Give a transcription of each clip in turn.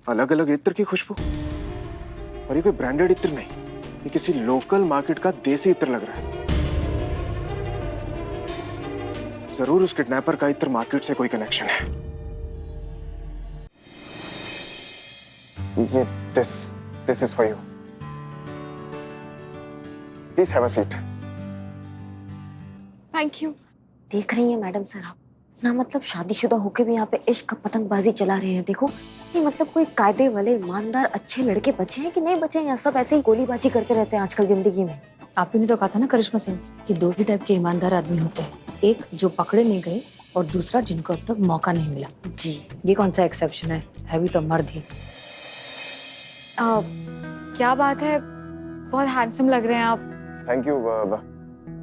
अलग अलग इत्र की खुशबू, और ये कोई ब्रांडेड इत्र नहीं, ये किसी लोकल मार्केट का देसी इत्र लग रहा है। जरूर उस किडनैपर का इत्र मार्केट से कोई कनेक्शन है। ये this is for you, please have a seat. Thank you. देख रही हैं मैडम सर आप ना, मतलब शादीशुदा होके भी यहाँ पे इश्क का पतंगबाजी चला रहे हैं। देखो ये मतलब कोई कायदे वाले ईमानदार अच्छे लड़के बचे हैं कि नहीं बचे हैं, या सब ऐसे ही गोलीबाजी करते रहते हैं आजकल जिंदगी में। आप ही ने तो कहा था ना करिश्मा सिंह कि दो ही टाइप के ईमानदार आदमी होते हैं, एक जो पकड़े नहीं गए और दूसरा जिनको अब तक मौका नहीं मिला। जी ये कौन सा एक्सेप्शन है भी तो मर्द ही। क्या बात है, बहुत हैंडसम लग रहे हैं आप। थैंक यू,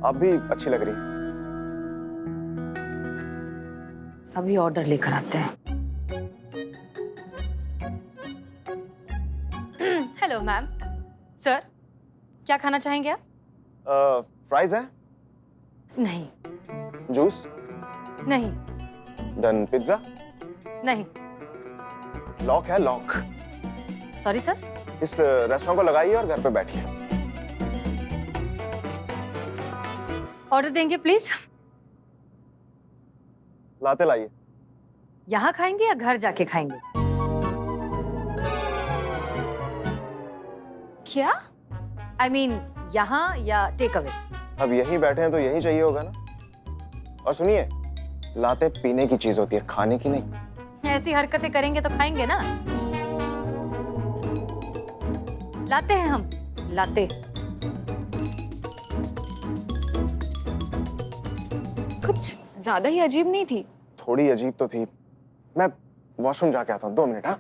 आप भी अच्छी लग रही हैं। अभी ऑर्डर लेकर आते हैं। हेलो मैम, सर क्या खाना चाहेंगे आप? फ्राइज है? नहीं। जूस? नहीं। Then pizza? नहीं। लॉक है, लॉक। Sorry sir. इस रेस्टोरेंट को लगाइए और घर पे बैठिए। ऑर्डर देंगे प्लीज। लाते लाइए। यहाँ खाएंगे या घर जाके खाएंगे? क्या? I mean, यहाँ या टेक अवे? अब यहीं बैठे हैं तो यहीं चाहिए होगा ना। और सुनिए, लाते पीने की चीज होती है, खाने की नहीं। ऐसी हरकतें करेंगे तो खाएंगे ना। लाते हैं हम, लाते। कुछ ज्यादा ही अजीब नहीं थी? थोड़ी अजीब तो थी। मैं वॉशरूम जाके आता हूँ, 2 मिनट। हाँ,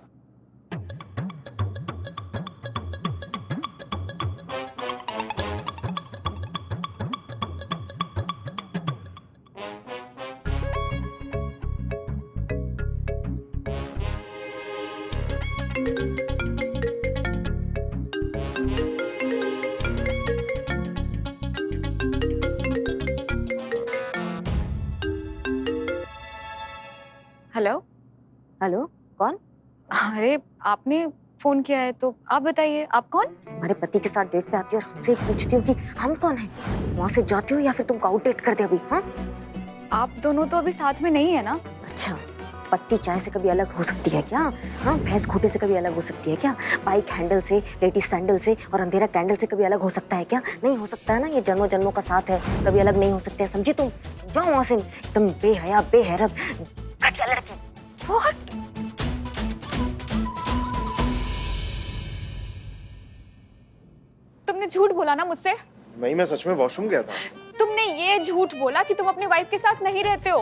हेलो। हेलो, कौन? अरे आपने फोन किया है तो आप बताइए, आप कौन? हमारे पति के साथ डेट पे आती हो और हमसे पूछती हो कि हम कौन हैं? वहाँ से जाती हो या फिर तुमको आउट डेट कर दे अभी? हाँ, आप दोनों तो अभी साथ में नहीं है ना? अच्छा, पत्ती चाय से कभी अलग हो सकती है क्या? हाँ, भैंस खूंटे से कभी अलग हो सकती है क्या? बाइक हैंडल से, लेडीज सैंडल से और अंधेरा कैंडल से कभी अलग हो सकता है क्या? नहीं हो सकता है ना। ये जन्मों जन्मों का साथ है, कभी अलग नहीं हो सकते हैं, समझी तुम? जाओ वहाँ से, एकदम बेहया बेहरब घटिया लड़की। What? तुमने झूठ बोला ना मुझसे? नहीं, मैं सच में वॉशरूम गया था। तुमने ये झूठ बोला कि तुम अपनी वाइफ के साथ नहीं रहते हो,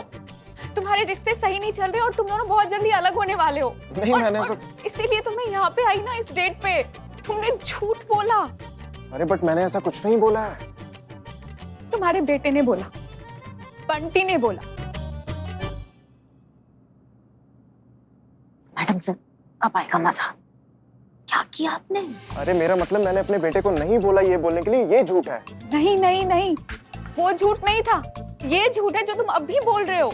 तुम्हारे रिश्ते सही नहीं चल रहे और तुम दोनों बहुत जल्दी अलग होने वाले हो। नहीं, मैंने ऐसा। इसीलिए तो मैं यहाँ पे आई ना, इस डेट पे। तुमने झूठ बोला। अरे बट मैंने ऐसा कुछ नहीं बोला है। तुम्हारे बेटे ने बोला, बंटी ने बोला। मैडम सर, अब आएगा मजा। क्या किया आपने? अरे मेरा मतलब, मैंने अपने बेटे को नहीं बोला ये बोलने के लिए, ये झूठ है। नहीं नहीं नहीं, वो झूठ नहीं था, ये झूठ है जो तुम अभी बोल रहे हो।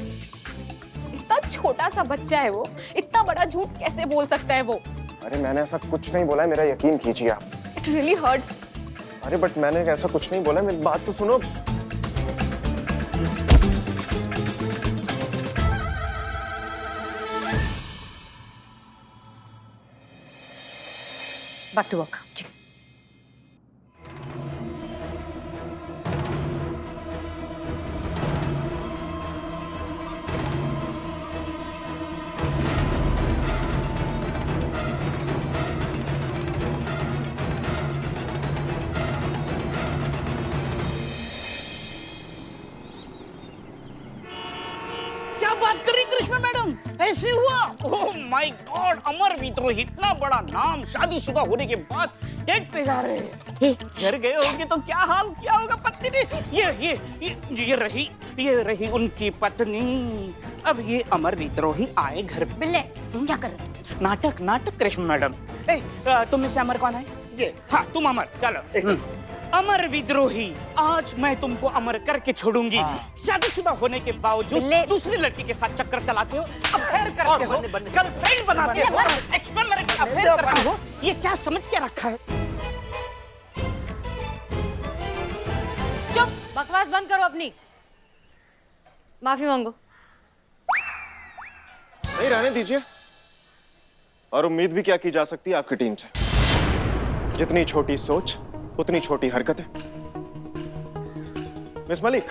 इतना छोटा सा बच्चा है वो, इतना बड़ा झूठ कैसे बोल सकता है वो? अरे मैंने ऐसा कुछ नहीं बोला है, मेरा यकीन कीजिए आप। It really hurts. अरे बट मैंने ऐसा कुछ नहीं बोला है, मेरी बात तो सुनो। Back to work. क्या बात कर रही करिश्मा मैडम, ऐसे हुआ? ओह माय गॉड, अमर विद्रोही, इतना बड़ा नाम, शादीशुदा होने के बाद डेट पे जा रहे हैं। घर गए होंगे तो क्या हाल किया होगा पत्नी ने। ये रही उनकी पत्नी। अब ये अमर विद्रोही आए घर पे। बिल्ले, क्या कर रहे हो? नाटक नाटक करिश्मा मैडम। तुम में से अमर कौन है? ये। हाँ तुम अमर, चलो। अमर विद्रोही, आज मैं तुमको अमर करके छोड़ूंगी। शादीशुदा होने के बावजूद दूसरी लड़की के साथ चक्कर चलाते हो, अफेयर करते हो, गर्लफ्रेंड बनाते हो, एक्स्ट्रा मैरिटल अफेयर करते हो। ये क्या समझ के रखा है? चुप, बकवास बंद करो अपनी। माफी मांगो। नहीं रहने दीजिए। और उम्मीद भी क्या की जा सकती है आपकी टीम से? जितनी छोटी सोच उतनी छोटी हरकतें। मिस मलिक,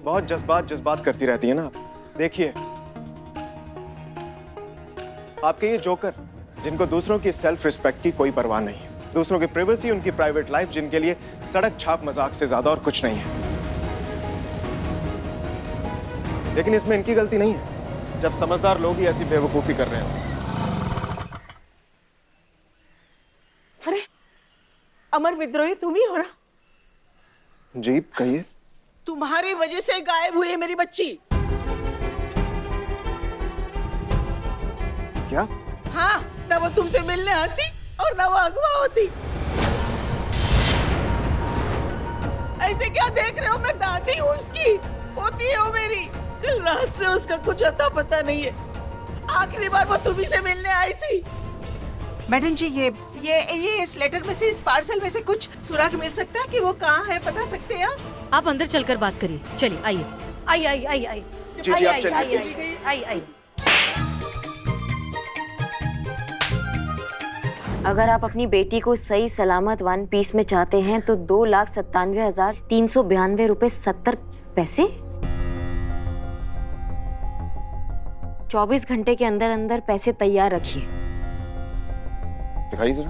बहुत जज्बात करती रहती है ना आप। देखिए, आपके ये जोकर, जिनको दूसरों की सेल्फ रिस्पेक्ट की कोई परवाह नहीं है, दूसरों की प्राइवेसी, उनकी प्राइवेट लाइफ, जिनके लिए सड़क छाप मजाक से ज्यादा और कुछ नहीं है। लेकिन इसमें इनकी गलती नहीं है जब समझदार लोग ही ऐसी बेवकूफी कर रहे हैं। अरे अमर विद्रोही तुम ही हो ना? जी कहिए। तुम्हारी वजह से गायब हुई है मेरी बच्ची। क्या? हाँ, ना वो तुमसे मिलने आती और ना वो अगवा होती। ऐसे क्या देख रहे हो? मैं दादी हूँ उसकी, पोती हो मेरी। कल रात से उसका कुछ अता पता नहीं है। आखिरी बार वो तुम्ही से मिलने आई थी। मैडम जी, ये इस लेटर में से, इस पार्सल में से कुछ सुराग मिल सकता है कि वो कहाँ है? बता सकते हैं आप अंदर चलकर बात करिए। चलिए, आइए। आई। जी आप चलिए। आई। अगर आप अपनी बेटी को सही सलामत वन पीस में चाहते हैं तो 2,97,392 रुपए 70 पैसे 24 घंटे के अंदर अंदर पैसे तैयार रखिए। दिखाइए जरा।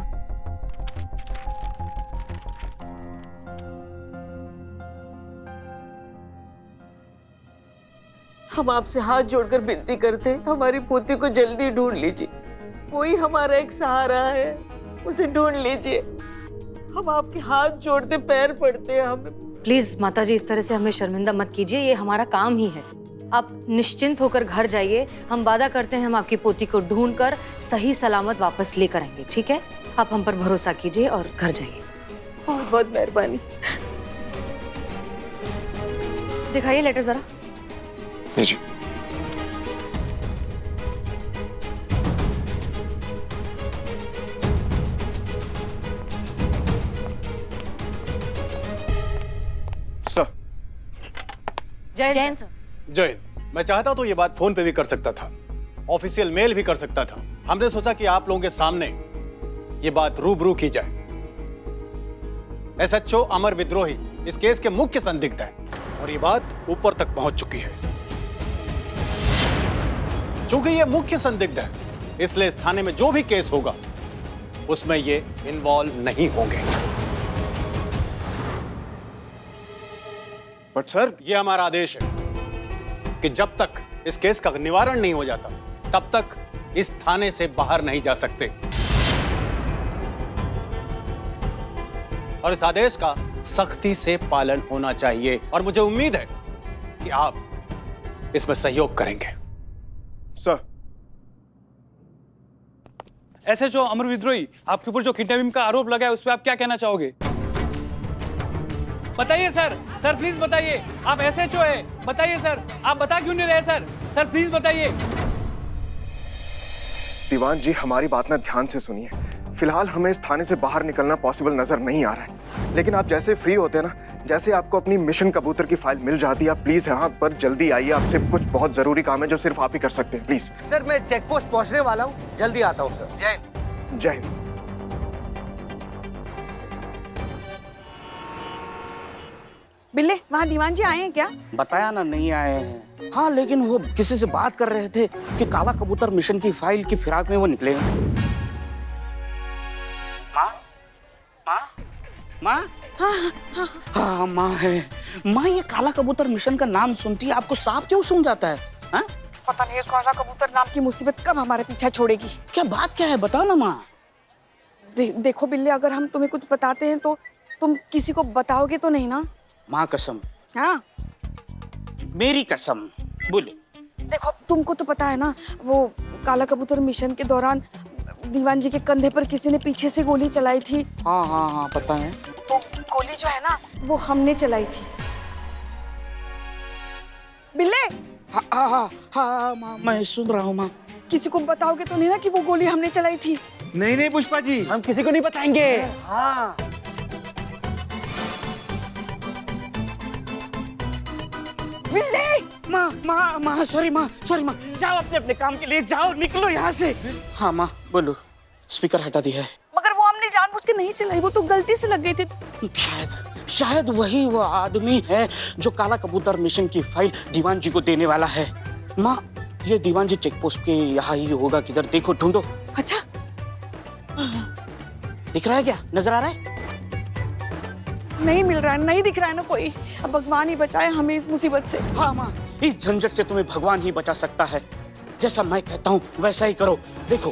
हम आपसे हाथ जोड़कर विनती करते हैं, हमारी पोती को जल्दी ढूंढ लीजिए। कोई हमारा एक सहारा है, उसे ढूंढ लीजिए। हम आपके हाथ जोड़ते पैर पड़ते हैं। हमें प्लीज माताजी, इस तरह से हमें शर्मिंदा मत कीजिए, ये हमारा काम ही है। आप निश्चिंत होकर घर जाइए। हम वादा करते हैं हम आपकी पोती को ढूंढकर सही सलामत वापस लेकर आएंगे, ठीक है? आप हम पर भरोसा कीजिए और घर जाइए। बहुत बहुत मेहरबानी। दिखाइए लेटर जरा। जी। सर। जैन सर। जय, मैं चाहता तो ये बात फोन पे भी कर सकता था, ऑफिशियल मेल भी कर सकता था। हमने सोचा कि आप लोगों के सामने ये बात रूबरू की जाए। एसएचओ अमर विद्रोही इस केस के मुख्य संदिग्ध है और ये बात ऊपर तक पहुंच चुकी है। चूंकि ये मुख्य संदिग्ध है, इसलिए इस थाने में जो भी केस होगा उसमें ये इन्वॉल्व नहीं होंगे। बट सर, ये हमारा आदेश है कि जब तक इस केस का निवारण नहीं हो जाता तब तक इस थाने से बाहर नहीं जा सकते। और इस आदेश का सख्ती से पालन होना चाहिए और मुझे उम्मीद है कि आप इसमें सहयोग करेंगे। सर। एसएचओ अमर विद्रोही, आपके ऊपर जो किडनैपिंग का आरोप लगा है उस पर आप क्या कहना चाहोगे? बताइए सर। सर प्लीज बताइए, आप एसएचओ है, बताइए सर। आप बता क्यों नहीं रहे सर? सर प्लीज बताइए। दीवान जी, हमारी बात ना ध्यान से सुनिए। फिलहाल हमें इस थाने से बाहर निकलना पॉसिबल नजर नहीं आ रहा है, लेकिन आप जैसे फ्री होते हैं ना, जैसे आपको अपनी मिशन कबूतर की फाइल मिल जाती है, आप प्लीज यहाँ पर जल्दी आइए। आपसे कुछ बहुत जरूरी काम है जो सिर्फ आप ही कर सकते हैं, प्लीज। सर मैं चेक पोस्ट पहुंचने वाला हूँ, जल्दी आता हूँ सर। जय हिंद। जय हिंद। बिल्ले, वहाँ दीवान जी आए हैं क्या? बताया ना, नहीं आए हैं। हाँ, लेकिन वो किसी से बात कर रहे थे कि काला कबूतर मिशन की फाइल की फिराक में वो निकले हैं। माँ, माँ, माँ। हाँ माँ है। माँ, ये काला कबूतर मिशन का नाम सुनती है आपको सांप क्यों सूंघ जाता है? हाँ? पता नहीं ये काला कबूतर नाम की मुसीबत कब हमारे पीछा छोड़ेगी। क्या बात क्या है, बताओ ना माँ। देखो बिल्ले, अगर हम तुम्हें कुछ बताते हैं तो तुम किसी को बताओगे तो नहीं ना? माँ कसम। हाँ, मेरी कसम। बोले। देखो तुमको तो पता है ना, वो काला कबूतर मिशन के दौरान दीवान जी के कंधे पर किसी ने पीछे से गोली चलाई थी। हाँ हाँ हाँ, पता है। तो गोली जो है ना वो हमने चलाई थी। बिल्ले, हाँ माँ, मैं सुन रहा हूँ माँ। किसी को बताओगे तो नहीं ना कि वो गोली हमने चलाई थी? नहीं नहीं पुष्पा जी, हम किसी को नहीं बताएंगे। हाँ बिल्ले, माँ सॉरी माँ, जाओ अपने अपने काम के लिए जाओ, निकलो यहाँ से। हाँ माँ बोलो, स्पीकर हटा दिया है। मगर वो हमने जानबूझ के नहीं चलाई, वो तो गलती से लग गई थी। शायद वही वो आदमी है जो काला कबूतर मिशन की फाइल दीवान जी को देने वाला है। माँ ये दीवान जी चेक पोस्ट के यहाँ ही होगा, किधर देखो ढूंढो। अच्छा, दिख रहा है क्या, नजर आ रहा है? नहीं मिल रहा है, नहीं दिख रहा है ना कोई। अब भगवान ही बचाए हमें इस मुसीबत से। हाँ माँ, इस झंझट से तुम्हें भगवान ही बचा सकता है। जैसा मैं कहता हूँ वैसा ही करो। देखो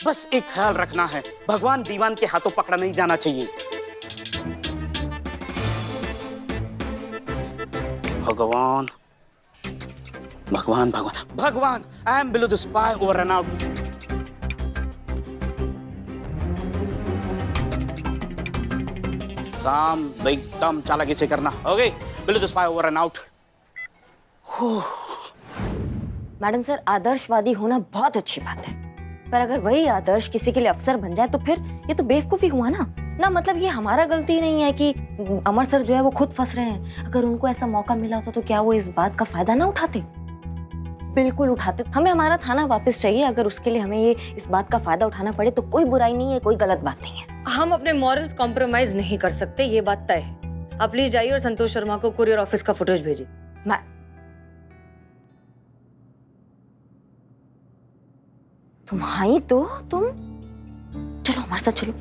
बस एक ख्याल रखना है, भगवान दीवान के हाथों पकड़ा नहीं जाना चाहिए। भगवान भगवान भगवान भगवान, I am below the spy over and out. काम एकदम चालाकी से करना। Okay, below the spy over and out. Madam sir, आदर्शवादी होना बहुत अच्छी बात है, पर अगर वही आदर्श किसी के लिए अफसर बन जाए तो फिर ये तो बेवकूफी हुआ ना मतलब ये हमारा गलती नहीं है कि अमर सर जो है वो खुद फंस रहे हैं। अगर उनको ऐसा मौका मिला होता तो क्या वो इस बात का फायदा ना उठाते? बिल्कुल उठाते। हमें हमारा थाना वापस चाहिए, अगर उसके लिए हमें ये इस बात का फायदा उठाना पड़े तो कोई बुराई नहीं है, कोई गलत बात नहीं है। हम अपने मॉरल्स कॉम्प्रोमाइज नहीं कर सकते, ये बात तय है। आप प्लीज जाइए और संतोष शर्मा को कुरियर ऑफिस का फुटेज भेजिए। तुम आई तो तुम चलो हमारे साथ चलो।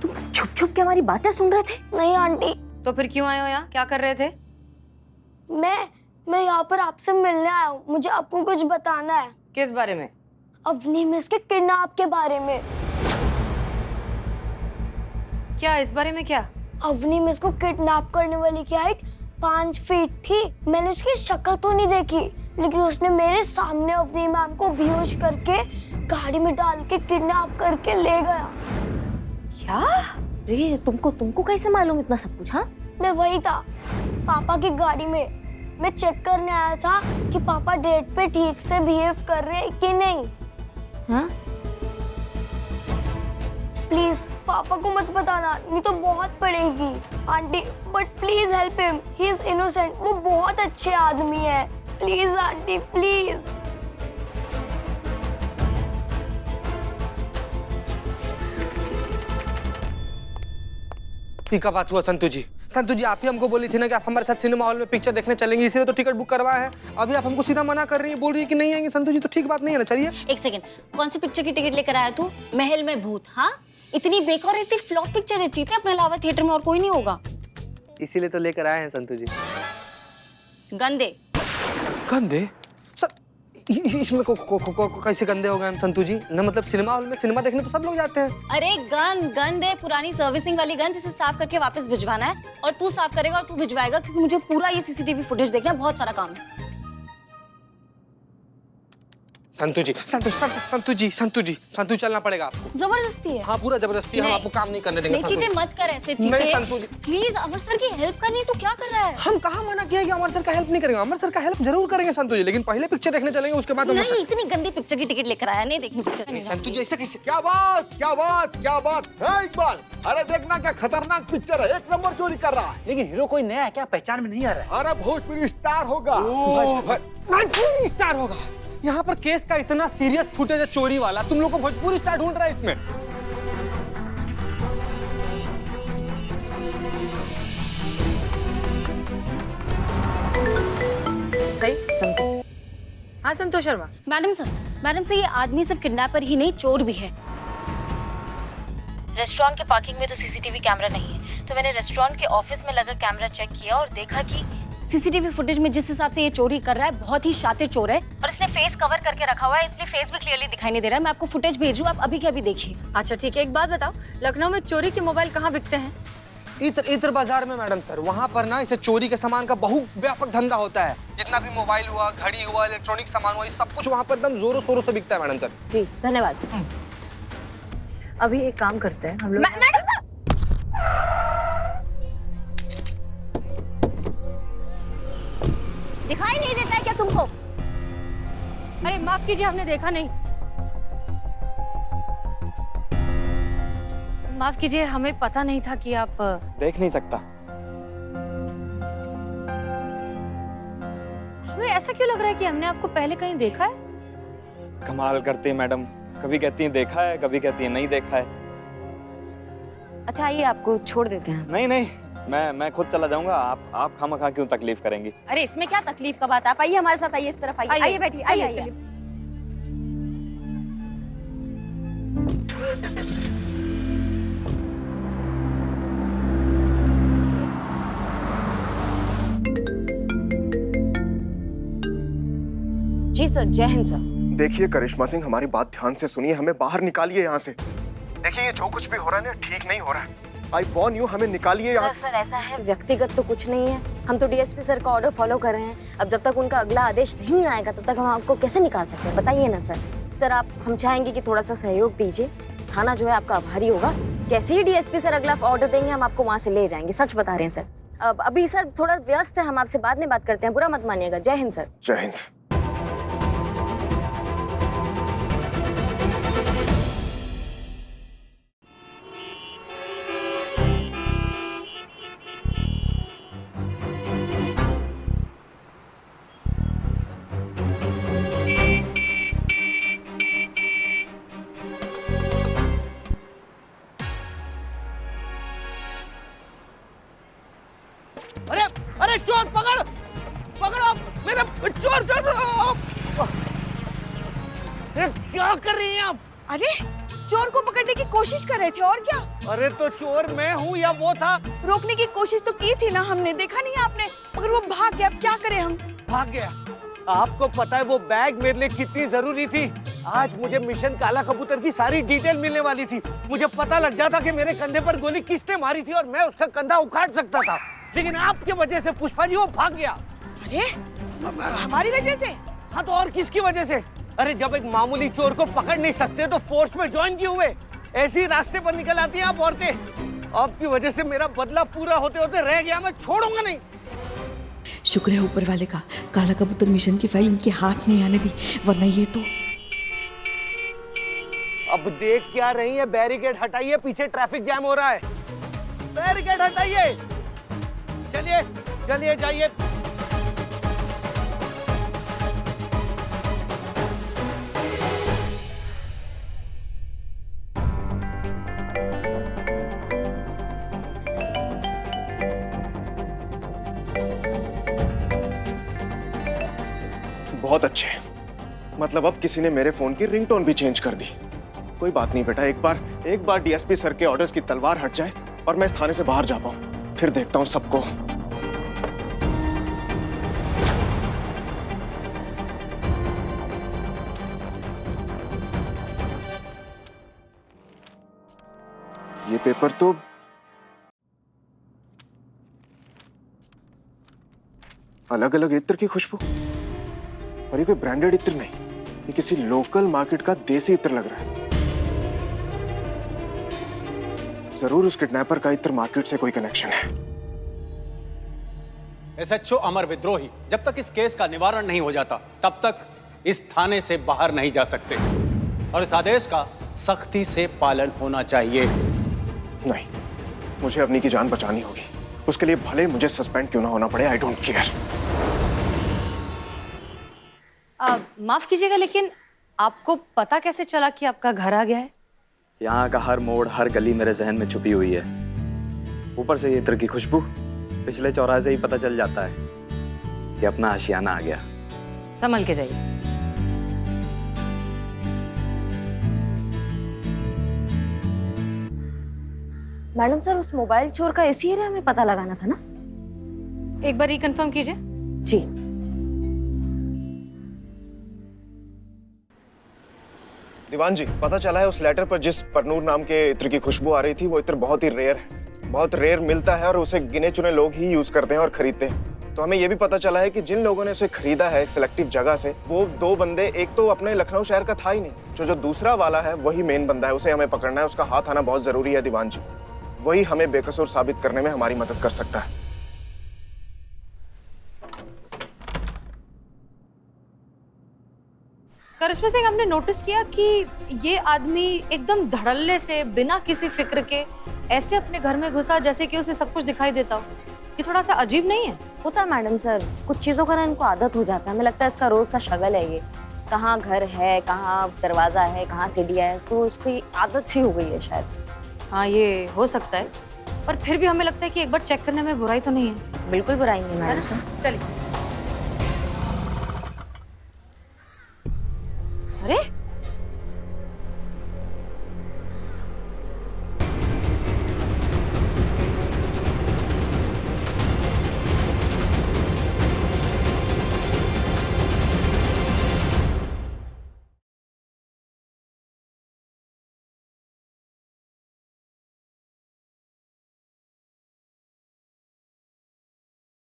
तुम छुप छुप के हमारी बातें सुन रहे थे? नहीं आंटी, तो फिर क्यों आए हो यहाँ, क्या कर रहे थे? मैं यहाँ पर आपसे मिलने आया हूँ। मुझे आपको कुछ बताना है। किस बारे में? अवनी मिस के किडनैप के बारे में। क्या इस बारे में? क्या अवनी मिस को किडनैप करने वाली की हाइट 5 फीट थी। मैंने उसकी शक्ल तो नहीं देखी, लेकिन उसने मेरे सामने अवनी मैम को बेहोश करके गाड़ी में डाल के किडनैप करके ले गया। क्या? अरे तुमको कैसे मालूम इतना सब कुछ? हाँ, मैं वही था, पापा की गाड़ी में। मैं चेक करने आया था कि पापा डेट पे ठीक से बिहेव कर रहे हैं कि नहीं। हाँ? प्लीज पापा को मत बताना, नहीं तो बहुत पड़ेगी। Aunty, but please help him, he is innocent. वो बहुत अच्छे आदमी है। Please aunty, please. क्या बात हुआ संतु जी? संतु जी, आप ही हमको बोली थी ना कि आप हमारे साथ सिनेमा हॉल में पिक्चर देखने चलेंगे, इसलिए तो टिकट बुक करवाया है। अभी आप हमको सीधा मना कर रही है, बोल रही है कि नहीं आएंगे। संतु जी, तो ठीक बात नहीं है ना? चलिए। एक सेकंड, कौन सी पिक्चर की टिकट लेकर आया तू? महल में भूत? हाँ, इतनी बेकार, इतनी फ्लॉप पिक्चर है, जीते अपने अलावा थिएटर में और कोई नहीं होगा। इसीलिए तो लेकर आए हैं संतु जी। गंदे गंदे? इसमें कैसे गंदे हो गए हम संतु जी? ना मतलब सिनेमा हॉल में सिनेमा देखने तो सब लोग जाते हैं। अरे गंद है, पुरानी सर्विसिंग वाली गन, जिसे साफ करके वापस भिजवाना है। और तू साफ करेगा और तू भिजवाएगा, क्योंकि मुझे पूरा ये सीसीटीवी फुटेज देखना है, बहुत सारा काम है। संतु जी, संतु चलना पड़ेगा आपको। जबरदस्ती है? हाँ, पूरा जबरदस्ती। हम आपको काम नहीं करने देंगे। नहीं चीते, मत कर ऐसे चीते। प्लीज, अमर सर की हेल्प करनी, तो क्या कर रहा है? हम कहाँ मना किया कि अमर सर का हेल्प नहीं करेंगे? अमर सर का हेल्प जरूर करेंगे संतु जी, लेकिन पहले पिक्चर देखने चलेंगे, उसके बाद नहीं, इतनी गंदी पिक्चर की टिकट लेकर आया, नहीं देखनी पिक्चर। संतु जी, ऐसा कैसे? क्या बात है इकबाल? अरे देखना क्या खतरनाक पिक्चर है, 1 नंबर चोरी कर रहा है। लेकिन हीरो कोई नया है क्या, पहचान में नहीं आ रहा है? अरे भोजपुरी स्टार होगा। भोजपुरी स्टार होगा? यहाँ पर केस का इतना सीरियस फुटेज है चोरी वाला, तुम लोग को भोजपुरी स्टार ढूंढ रहा है इसमें? हाँ संतोष शर्मा। मैडम सर, ये आदमी सिर्फ किडनैपर ही नहीं, चोर भी है। रेस्टोरेंट के पार्किंग में तो सीसीटीवी कैमरा नहीं है, तो मैंने रेस्टोरेंट के ऑफिस में लगा कैमरा चेक किया और देखा कि सीसीटीवी फुटेज में जिस हिसाब से ये चोरी कर रहा है, बहुत ही शातिर चोर है। और इसने फेस कवर करके रखा हुआ है, इसलिए फेस भी क्लियरली दिखाई नहीं दे रहा है। मैं आपको फुटेज भेजूं, आप अभी के अभी देखिए। अच्छा ठीक है, एक बात बताओ, लखनऊ में चोरी के मोबाइल कहाँ बिकते हैं? इत्र बाजार में मैडम सर, वहाँ पर ना इसे चोरी के सामान का बहुत व्यापक धंधा होता है। जितना भी मोबाइल हुआ, घड़ी हुआ, इलेक्ट्रॉनिक सामान हुआ, ये सब कुछ वहाँ पर एकदम जोरों शोरों से बिकता है मैडम सर। जी धन्यवाद। अभी एक काम करते हैं हम लोग। मैडम साहब, दिखाई नहीं देता है क्या तुमको? अरे माफ कीजिए, हमने देखा नहीं। माफ कीजिए, हमें पता नहीं था कि आप देख नहीं सकता। हमें ऐसा क्यों लग रहा है कि हमने आपको पहले कहीं देखा है? कमाल करती है मैडम, कभी कहती हैं देखा है, कभी कहती हैं नहीं देखा है। अच्छा आइए, आपको छोड़ देते हैं। नहीं नहीं, मैं खुद चला जाऊंगा। आप खामखा क्यों तकलीफ करेंगी? अरे इसमें क्या तकलीफ का बात है, आप आइए हमारे साथ, आइए इस तरफ आइए, आइए बैठिए, आइए आइए। जी सर, जय हिंद सर। देखिए करिश्मा सिंह, हमारी बात ध्यान से सुनिए, हमें बाहर निकालिए यहाँ से। देखिए ये जो कुछ भी हो रहा है ना, ठीक नहीं हो रहा है। आई वॉर्न यू, हमें निकालिए यहाँ। सर ऐसा है, व्यक्तिगत तो कुछ नहीं है, हम तो डीएसपी सर का ऑर्डर फॉलो कर रहे हैं। अब जब तक उनका अगला आदेश नहीं आएगा तब तक हम आपको कैसे निकाल सकते हैं, बताइए ना सर। सर हम चाहेंगे कि थोड़ा सा सहयोग दीजिए, थाना जो है आपका आभारी होगा। जैसे ही डीएसपी सर अगला ऑर्डर देंगे हम आपको वहाँ से ले जाएंगे, सच बता रहे हैं सर। अब अभी सर थोड़ा व्यस्त है, हम आपसे बाद में बात करते हैं, बुरा मत मानिएगा। जय हिंद सर। जय हिंद। अरे अरे चोर पकड़ पकड़ो मेरा चोर चोर। क्या कर रही हैं आप? अरे चोर को पकड़ने की कोशिश कर रहे थे, और क्या? अरे तो चोर मैं हूँ या वो था? रोकने की कोशिश तो की थी ना हमने, देखा नहीं आपने? मगर वो भाग गया, अब क्या करें हम? भाग गया? आपको पता है वो बैग मेरे लिए कितनी जरूरी थी? आज मुझे मिशन काला कबूतर की सारी डिटेल मिलने वाली थी। मुझे पता लग जाता कि मेरे कंधे पर गोली किसने मारी थी और मैं उसका कंधा उखाड़ सकता था, लेकिन आपकी वजह से पुष्पा जी वो भाग गया। अरे हमारी वजह से? हाँ तो और किसकी वजह से? अरे जब एक मामूली चोर को पकड़ नहीं सकते तो फोर्स में ज्वाइन क्यों हुए? ऐसे ही रास्ते पर निकल आती हैं आप औरतें। आपकी वजह से मेरा बदला पूरा होते होते रह गया, मैं छोड़ूंगा नहीं। शुक्र है ऊपर वाले का, काला कबूतर मिशन की फाइल इनके हाथ नहीं आने दी, वरना ये तो। अब देख क्या रही है? बैरिकेड हटाइए, पीछे ट्रैफिक जैम हो रहा है। बैरिकेड हटाइए, चलिए चलिए जाइए। बहुत अच्छे, मतलब अब किसी ने मेरे फोन की रिंगटोन भी चेंज कर दी। कोई बात नहीं बेटा, एक बार डीएसपी सर के ऑर्डर्स की तलवार हट जाए और मैं इस थाने से बाहर जा पाऊं, फिर देखता हूं सबको। ये पेपर तो अलग अलग इत्र की खुशबू, और ये कोई ब्रांडेड इत्र नहीं, ये किसी लोकल मार्केट का देसी इत्र लग रहा है। जरूर उस किडनैपर का इत्र मार्केट से कोई कनेक्शन है। एसएचओ अमर विद्रोही, जब तक इस केस का निवारण नहीं हो जाता तब तक इस थाने से बाहर नहीं जा सकते, और इस आदेश का सख्ती से पालन होना चाहिए। नहीं, मुझे अपनी की जान बचानी होगी, उसके लिए भले मुझे सस्पेंड क्यों ना होना पड़े, आई डोंट केयर। माफ कीजिएगा, लेकिन आपको पता कैसे चला कि आपका घर आ गया है? यहाँ का हर मोड़, हर गली मेरे जहन में छुपी हुई है। ऊपर से ये इत्र की खुशबू, पिछले चौराहे से ही पता चल जाता है कि अपना आशियाना आ गया। संभल के जाइए। मैडम सर, उस मोबाइल चोर का इसी एरिया में पता लगाना था ना? एक बार रिकन्फर्म कीजिए। जी। दीवान जी, पता चला है उस लेटर पर जिस परनूर नाम के इत्र की खुशबू आ रही थी, वो इत्र बहुत ही रेयर है। बहुत रेयर मिलता है और उसे गिने चुने लोग ही यूज करते हैं और खरीदते हैं। तो हमें ये भी पता चला है कि जिन लोगों ने उसे खरीदा है एक सिलेक्टिव जगह से, वो 2 बंदे, एक तो अपने लखनऊ शहर का था ही नहीं, जो दूसरा वाला है वही मेन बंदा है। उसे हमें पकड़ना है, उसका हाथ आना बहुत जरूरी है दीवान जी। वही हमें बेकसूर साबित करने में हमारी मदद कर सकता है। करिश्मा सिंह, हमने नोटिस किया कि ये आदमी एकदम धड़ल्ले से बिना किसी फिक्र के ऐसे अपने घर में घुसा जैसे कि उसे सब कुछ दिखाई देता हो। ये थोड़ा सा अजीब नहीं है? होता है मैडम सर, कुछ चीज़ों का ना इनको आदत हो जाता है। हमें लगता है इसका रोज का शगल है ये, कहाँ घर है, कहाँ दरवाजा है, कहाँ सीढ़ियाँ है, तो उसकी आदत सी हो गई है शायद। हाँ, ये हो सकता है, पर फिर भी हमें लगता है कि एक बार चेक करने में बुराई तो नहीं है। बिल्कुल बुराई नहीं है मैडम सर। चलिए।